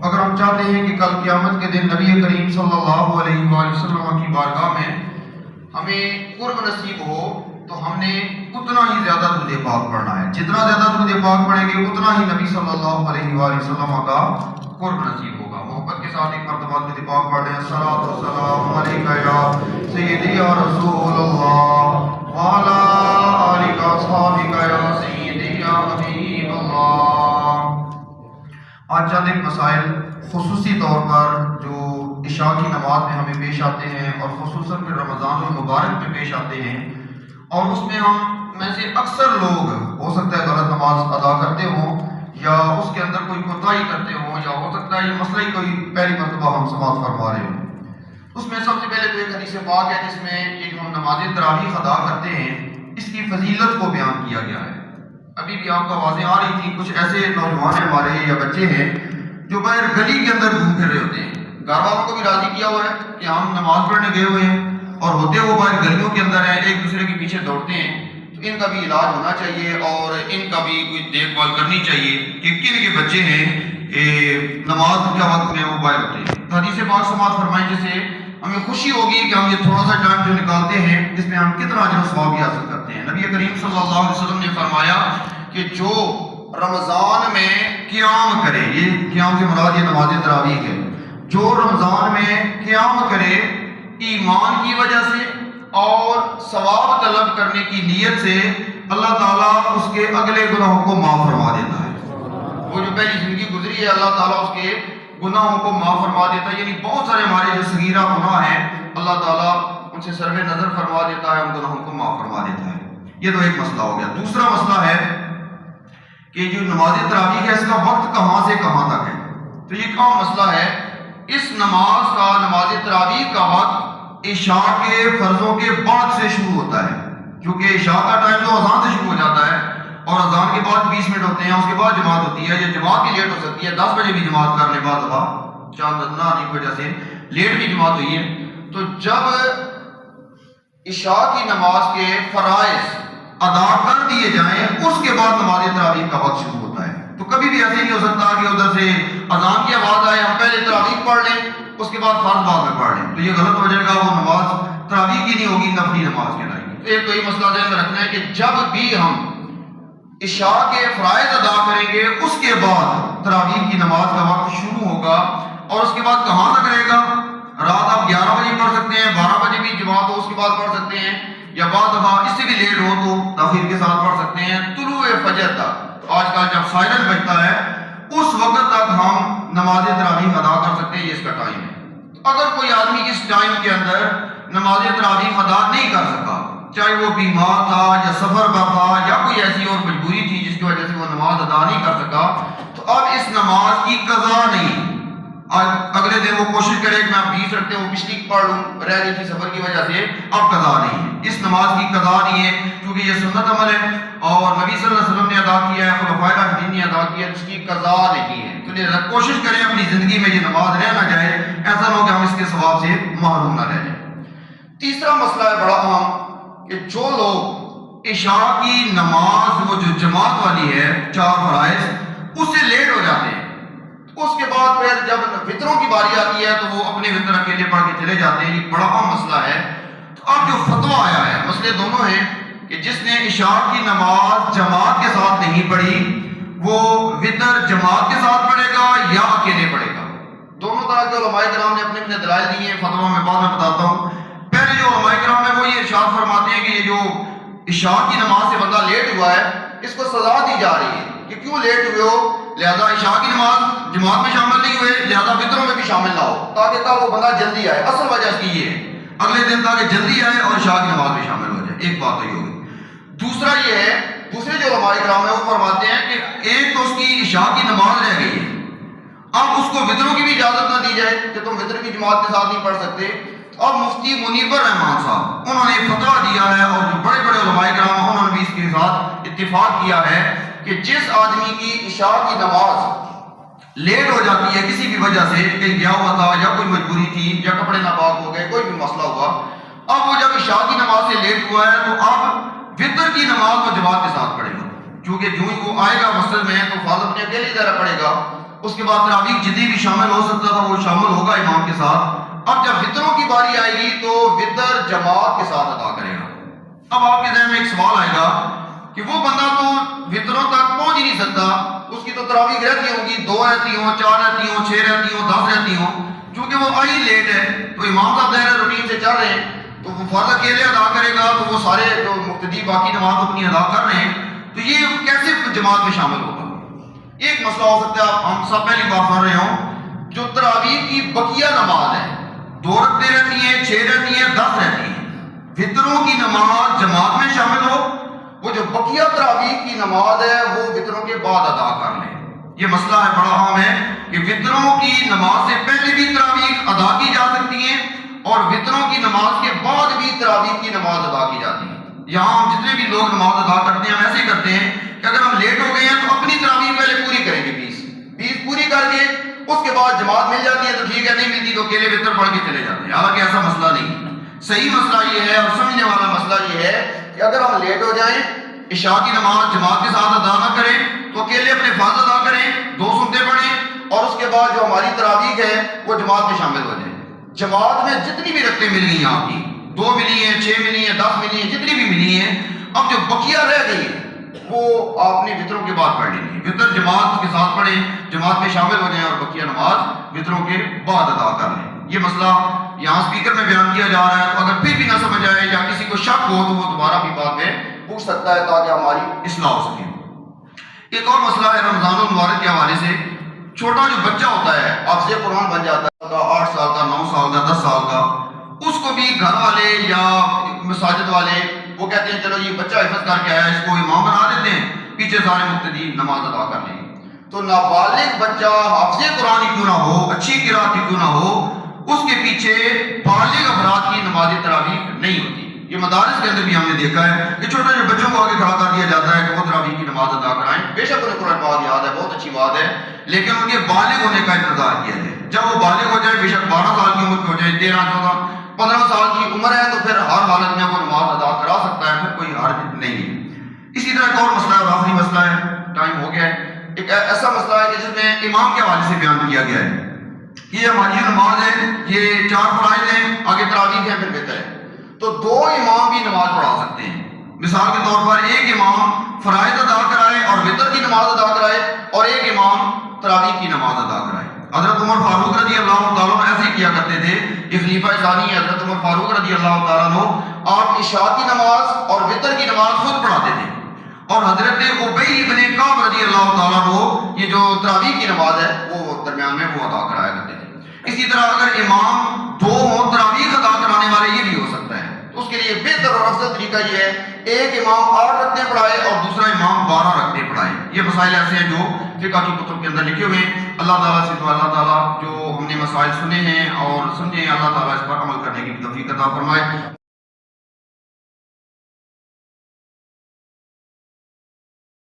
اگر ہم چاہتے ہیں کہ کل قیامت کے دن نبی کریم صلی اللہ علیہ وآلہ وسلم کی بارگاہ میں ہمیں قرب نصیب ہو تو ہم نے اتنا ہی زیادہ درود پاک پڑھنا ہے. جتنا زیادہ درود پاک پڑھیں گے اتنا ہی نبی صلی اللہ علیہ وآلہ وسلم کا قرب نصیب ہوگا. محبت کے ساتھ ایک مرتبہ درود پاک پڑھ لیں. الصلاۃ والسلام علیکہ یا سیدی یا رسول اللہ وعلی آلک اصحابک یا سیدی یا حبیب اللہ. آج چند ایک مسائل خصوصی طور پر جو عشاء کی نماز میں ہمیں پیش آتے ہیں اور خصوصاً پھر رمضان المبارک میں پیش آتے ہیں، اور اس میں ہم میں سے اکثر لوگ ہو سکتا ہے غلط نماز ادا کرتے ہوں یا اس کے اندر کوئی کوتاہی کرتے ہوں، یا ہو سکتا ہے یہ مسئلہ ہی کوئی پہلی مرتبہ ہم سماعت فرما رہے ہوں. اس میں سب سے پہلے تو ایک حدیث پاک ہے جس میں یہ جو ہم نماز تراویح ادا کرتے ہیں اس کی فضیلت کو بیان کیا گیا ہے. ابھی بھی آپ کو آوازیں آ رہی تھی، کچھ ایسے نوجوان ہمارے یا بچے ہیں جو باہر گلی کے اندر گھوم پھر رہے ہوتے ہیں. گھر والوں کو بھی راضی کیا ہوا ہے کہ ہم نماز پڑھنے گئے ہوئے ہیں اور ہوتے وہ باہر گلیوں کے اندر ہیں، ایک دوسرے کے پیچھے دوڑتے ہیں. تو ان کا بھی علاج ہونا چاہیے اور ان کا بھی کوئی دیکھ بھال کرنی چاہیے کہ کن کے بچے ہیں نماز کے وقت میں وہ باہر ہوتے ہیں. حدیث پاک سماعت فرمائیں جس سے ہمیں خوشی ہوگی کہ ہم یہ تھوڑا سا ٹائم جو نکالتے ہیں اس میں ہم کتنا اجر و ثواب حاصل کرتے ہیں. نبی کریم صلی اللہ علیہ وسلم نے فرمایا کہ جو رمضان میں قیام کرے، یہ قیام سے مراد یہ نماز تراویح ہے، جو رمضان میں قیام کرے ایمان کی وجہ سے اور ثواب طلب کرنے کی نیت سے، اللہ تعالیٰ اس کے اگلے گناہوں کو معاف فرما دیتا ہے. وہ جو پہلی زندگی گزری ہے اللہ تعالیٰ اس کے گناہوں کو معاف فرما دیتا ہے. یعنی بہت سارے ہمارے جو صغیرہ گناہ ہیں اللہ تعالیٰ ان سے صرف نظر فرما دیتا ہے، ان گناہوں کو معاف فرما دیتا ہے. یہ تو ایک مسئلہ ہو گیا. دوسرا مسئلہ ہے کہ جو نماز تراویح ہے اس کا وقت کہاں سے کہاں تک ہے. تو یہ کام مسئلہ ہے. اس نماز کا، نماز تراویح کا وقت عشاء کے فرضوں کے بعد سے شروع ہوتا ہے، کیونکہ عشاء کا ٹائم تو اذان سے شروع ہو جاتا ہے اور اذان کے بعد 20 منٹ ہوتے ہیں، اس کے بعد جماعت ہوتی ہے. یہ جماعت بھی لیٹ ہو سکتی ہے، 10 بجے بھی جماعت کرنے بعد دفعہ چاند نہ آنے کی وجہ سے لیٹ بھی جماعت ہوئی ہے. تو جب عشاء کی نماز کے فرائض ادا کر دیے جائیں اس کے بعد نماز تراویح کا وقت شروع ہوتا ہے. تو کبھی بھی ایسے نہیں ہو سکتا کہ ادھر سے اذان کی آواز آئے ہم پہلے تراویح پڑھ لیں اس کے بعد فرض بعد میں پڑھ لیں، تو یہ غلط ہو جائے گا. وہ نماز تراویح کی نہیں ہوگی، نفلی نماز کہلائے گی. ایک تو یہ مسئلہ ذہن میں رکھنا ہے کہ جب بھی ہم عشاء کے فرائض ادا کریں گے اس کے بعد تراویح کی نماز کا وقت شروع ہوگا. اور اس کے بعد کہاں تک رہے گا؟ رات آپ 11 بجے پڑھ سکتے ہیں، 12 بجے بھی جماعت ہو اس کے بعد پڑھ سکتے ہیں، یا بعد دفعہ اس سے بھی لیٹ ہو تو تاخیر کے ساتھ پڑھ سکتے ہیں. طلوع فجر تک، آج کل جب سائرن بجتا ہے اس وقت تک ہم نماز تراویح ادا کر سکتے ہیں. یہ اس کا ٹائم ہے. اگر کوئی آدمی اس ٹائم کے اندر نماز تراویح ادا نہیں کر سکا، چاہے وہ بیمار تھا یا سفر پر تھا یا کوئی ایسی اور مجبوری تھی جس کی وجہ سے وہ نماز ادا نہیں کر سکا، تو اب اس نماز کی قضا نہیں. اگلے دن وہ کوشش کرے کہ میں 20 رکھتے وہ پچھلی پڑھ لوں، رہ گئی تھی سفر کی وجہ سے، اب قضا نہیں ہے. اس نماز کی قضا نہیں ہے کیونکہ یہ سنت عمل ہے اور نبی صلی اللہ علیہ وسلم نے ادا کیا ہے، خلفائے راشدین نے ادا کیا ہے، اس کی قضا نہیں ہے. تو لہذا کوشش کریں اپنی زندگی میں یہ نماز رہ نہ جائے، ایسا نہ ہو کہ ہم اس کے ثواب سے محروم نہ رہ جائیں. تیسرا مسئلہ ہے بڑا اہم کہ جو لوگ عشاء کی نماز وہ جو جماعت والی ہے 4 فرائض اس سے لیٹ ہو جاتے ہیں، اس کے بعد پھر جب وطروں کی باری آتی ہے تو وہ اپنے وطر اکیلے پڑھ کے چلے جاتے ہیں. یہ بڑا اہم مسئلہ ہے. تو اب جو فتویٰ آیا ہے، مسئلے دونوں ہیں کہ جس نے عشاء کی نماز جماعت کے ساتھ نہیں پڑھی وہ وطر جماعت کے ساتھ پڑھے گا یا اکیلے پڑھے گا. دونوں طرح کے علماء کرام نے اپنے اپنے دلائل دیے ہیں، فتویٰ میں بعد میں بتاتا ہوں. پہلے جو علماء کرام ہیں وہ یہ ارشاد فرماتے ہیں کہ یہ جو عشاء کی نماز سے بندہ لیٹ ہوا ہے اس کو سزا دی جا رہی ہے کہ کیوں لیٹ ہوئے ہو، لہذا عشاء کی نماز جماعت میں شامل نہیں ہوئے، لہذا وطروں میں بھی شامل نہ ہو تاکہ تب وہ بندہ جلدی آئے. اصل وجہ اس کی یہ ہے اگلے دن تاکہ جلدی آئے اور عشاء کی نماز میں شامل ہو جائے. ایک بات تو یہ ہوگی. دوسرا یہ ہے، دوسرے جو علماء کرام ہیں وہ فرماتے ہیں کہ ایک تو اس کی عشاء کی نماز رہ گئی ہے، اب اس کو وطروں کی بھی اجازت نہ دی جائے کہ تم وطر کی جماعت کے ساتھ نہیں پڑھ سکتے. اب مفتی منیبر رحمان صاحب انہوں نے فتویٰ دیا ہے اور جو بڑے بڑے علماء کرام ہیں انہوں نے بھی اس کے ساتھ اتفاق کیا ہے کہ جس آدمی کی عشاء کی نماز لیٹ ہو جاتی ہے کسی بھی وجہ سے، کہیں گیا ہوا تھا یا کوئی مجبوری تھی یا کپڑے ناپاک ہو گئے، کوئی بھی مسئلہ ہوا، اب وہ جب عشاء کی نماز سے لیٹ ہوا ہے تو اب وطر کی نماز وہ جماعت کے ساتھ پڑھے گا. کیونکہ جو ہی وہ آئے گا مسجد میں تو فرض اپنے اکیلے ذرا پڑھے گا، اس کے بعد تراویح جتنی بھی شامل ہو سکتا تھا وہ شامل ہوگا امام کے ساتھ۔ اب جب وطروں کی باری آئے گی تو وطر جماعت کے ساتھ ادا کرے گا۔ اب آپ کے ذہن میں ایک سوال آئے گا کہ وہ بندہ تو وطروں تک پہنچ ہی نہیں سکتا، اس کی تو تراویح رہتی ہوں گی، 2 رہتی ہوں، 4 رہتی ہوں، 6 رہتی ہوں، 10 رہتی ہوں، چونکہ وہ آئی لیٹ ہے تو امام صاحب ظاہر روٹین سے چل رہے ہیں تو وہ فرض اکیلے ادا کرے گا، تو وہ سارے جو مقتدی باقی نماز اپنی ادا کر رہے ہیں تو یہ کیسے جماعت میں شامل ہوگا؟ ایک مسئلہ ہو سکتا ہے، ہم سب پہلی بار پڑھ رہے ہوں، جو تراویح کی بقیہ نماز ہے 2 رکعتیں رہتی ہیں، 6 رہتی ہیں، 10 رہتی ہیں، وطروں کی نماز جماعت میں شامل ہو، وہ جو بقیہ تراویح کی نماز ہے وہ وطروں کے بعد ادا کر لیں۔ یہ مسئلہ ہے بڑا عام ہے کہ وطروں کی نماز سے پہلے بھی تراویح ادا کی جا سکتی ہیں اور وطروں کی نماز کے بعد بھی تراویح کی نماز ادا کی جاتی ہے۔ یہاں ہم جتنے بھی لوگ نماز ادا کرتے ہیں ہم ایسے ہی کرتے ہیں کہ اگر ہم لیٹ ہو گئے ہیں تو اپنی تراویح پہلے پوری کریں گے، 20 پوری کر کے اس کے بعد جماعت مل جاتی ہے تو ٹھیک ہے، نہیں ملتی تو اکیلے وطر پڑھ کے چلے جاتے ہیں۔ حالانکہ ایسا مسئلہ نہیں، صحیح مسئلہ یہ ہے اور سمجھنے والا مسئلہ یہ ہے کہ اگر ہم لیٹ ہو جائیں، عشاء کی نماز جماعت کے ساتھ ادا نہ کریں تو اکیلے اپنے فرض ادا کریں، 2 سنتیں پڑھیں اور اس کے بعد جو ہماری تراویح ہے وہ جماعت میں شامل ہو جائیں۔ جماعت میں جتنی بھی رکعتیں مل گئی آپ کی، 2 ملی ہیں، 6 ملی ہیں، 10 ملی ہیں، جتنی بھی ملی ہیں، اب جو بقیہ رہ گئی ہے وہ آپ نے وطروں کے بعد پڑھ لینی ہے۔ وطر جماعت کے ساتھ پڑھیں، جماعت میں شامل ہو جائیں اور بقیہ نماز وطروں کے بعد ادا کر لیں۔ یہ مسئلہ یہاں سپیکر میں بیان کیا جا رہا ہے، تو اگر پھر بھی نہ سمجھ آئے یا کسی کو شک ہو تو وہ دوبارہ بھی بعد میں پوچھ سکتا ہے تاکہ ہماری اصلاح ہو سکے۔ ایک اور مسئلہ ہے رمضان المبارک کے حوالے سے، چھوٹا جو بچہ ہوتا ہے حافظ قرآن بن جاتا ہے، 8 سال کا، 9 سال کا، 10 سال کا، اس کو بھی گھر والے یا مساجد والے وہ کہتے ہیں چلو یہ بچہ حفظ کر کے آیا اس کو امام بنا دیتے ہیں، پیچھے سارے مقتدی نماز ادا کر لیں گے۔ تو نابالغ بچہ حافظ قرآن ہی کیوں نہ ہو، اچھی قرات ہی کیوں نہ ہو، اس کے پیچھے بالغ افراد کی نماز تراویح نہیں ہوتی۔ یہ مدارس کے اندر بھی ہم نے دیکھا ہے کہ چھوٹے چھوٹے بچوں کو آگے کھڑا کر دیا جاتا ہے کہ وہ تراویح کی نماز ادا کرائیں، بے شک انہیں قرآن پاک یاد ہے، بہت اچھی بات ہے، لیکن ان کے بالغ ہونے کا انتظار کیا جائے۔ جب وہ بالغ ہو جائے، بے شک 12 سال کی عمر کی ہو جائے، 13، 14، 15 سال کی عمر ہے تو پھر ہر حالت میں وہ نماز ادا کرا سکتا ہے، پھر کوئی حرج نہیں ہے۔ اسی طرح ایک اور مسئلہ ہے اور آخری مسئلہ ہے، ٹائم ہو گیا ہے، ایک ایسا مسئلہ ہے کہ جس میں امام کے حوالے سے بیان کیا گیا ہے کہ یہ ہماری جو نماز ہے یہ 4 فرائض ہیں، آگے تراویح ہے، پھر وتر ہے، تو 2 امام بھی نماز پڑھا سکتے ہیں۔ مثال کے طور پر ایک امام فرائض ادا کرائے اور وتر کی نماز ادا کرائے اور ایک امام تراویح کی نماز ادا کرائے۔ حضرت عمر فاروق رضی اللہ تعالیٰ عنہ ایسے ہی کیا کرتے تھے، یہ خلیفہ ثانی حضرت عمر فاروق رضی اللہ تعالیٰ عنہ، آپ عشاء کی نماز اور وتر کی نماز خود پڑھاتے تھے اور حضرت ابی بن کعب رضی اللہ تعالیٰ عنہ یہ جو تراویح کی نماز ہے وہ درمیان میں وہ ادا کرایا کرتے تھے۔ اسی طرح اگر امام 2 ہوں تراویح ادا کرانے والے، یہ بھی ہو سکتا ہے، تو اس کے لیے بہتر اور افضل طریقہ یہ ہے ایک امام 8 رکعتیں پڑھائے اور دوسرا امام 12 رکعتیں پڑھائے۔ یہ مسائل ایسے ہیں جو فقہ کی کتب کے اندر لکھے ہوئے ہیں۔ اللہ تعالیٰ سے تو اللہ تعالیٰ جو ہم نے مسائل سنے ہیں اور سمجھے ہیں، اللہ تعالیٰ اس پر عمل کرنے کی توفیق عطا فرمائے۔